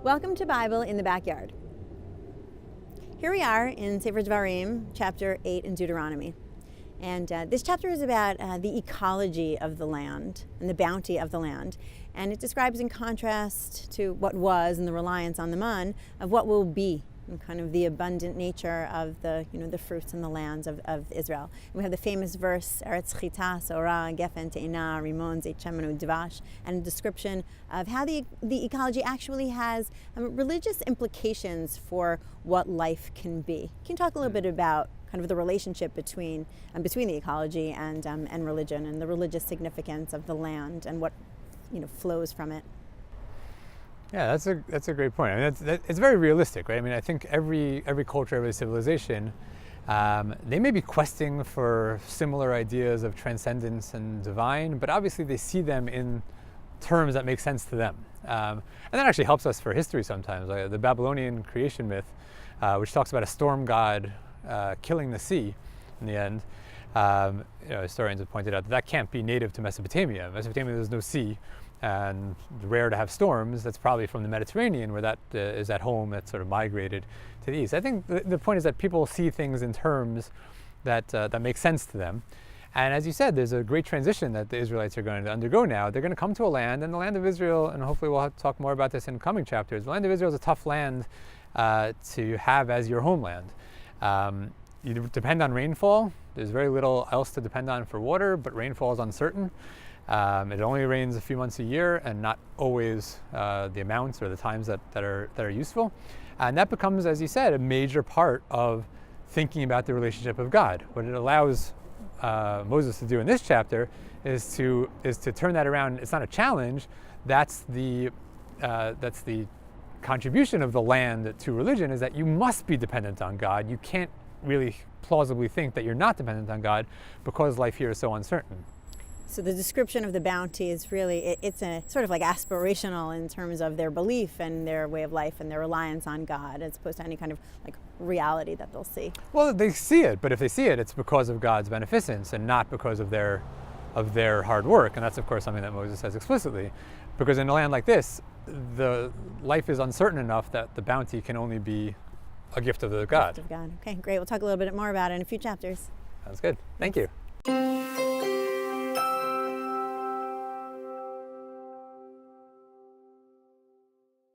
Welcome to Bible in the Backyard. Here we are in Sefer Dvarim, chapter 8 in Deuteronomy. And this chapter is about the ecology of the land and the bounty of the land. And it describes, in contrast to what was and the reliance on the man, of what will be, and kind of the abundant nature of the fruits and the lands of Israel. And we have the famous verse, Eretz Chita, Sorah, Gefen, Te'ina, Rimon, Zeit Shemen, Dvash, and a description of how the ecology actually has religious implications for what life can be. Can you talk a little bit about kind of the relationship between the ecology and religion, and the religious significance of the land and what flows from it? Yeah, that's a great point. I mean, it's very realistic, right? I mean, I think every culture, every civilization, they may be questing for similar ideas of transcendence and divine, but obviously they see them in terms that make sense to them. And that actually helps us for history sometimes. Like the Babylonian creation myth, which talks about a storm god killing the sea in the end. Historians have pointed out that can't be native to Mesopotamia. Mesopotamia, there's no sea, and rare to have storms. That's probably from the Mediterranean, where that is at home, that's sort of migrated to the east. I think the point is that people see things in terms that make sense to them. And as you said, there's a great transition that the Israelites are going to undergo now. They're going to come to a land, and the land of Israel, and hopefully we'll talk more about this in coming chapters, the land of Israel is a tough land to have as your homeland. You depend on rainfall. There's very little else to depend on for water, but rainfall is uncertain. It only rains a few months a year, and not always the amounts or the times that are useful. And that becomes, as you said, a major part of thinking about the relationship of God. What it allows Moses to do in this chapter is to turn that around. It's not a challenge. That's the contribution of the land to religion, is that you must be dependent on God. You can't really plausibly think that you're not dependent on God because life here is so uncertain. So the description of the bounty is really, it's a sort of like aspirational in terms of their belief and their way of life and their reliance on God, as opposed to any kind of like reality that they'll see. Well, they see it, but if they see it, it's because of God's beneficence and not because of their hard work. And that's, of course, something that Moses says explicitly, because in a land like this, the life is uncertain enough that the bounty can only be a gift of the God. Gift of God. Okay, great. We'll talk a little bit more about it in a few chapters. Sounds good. Thank you.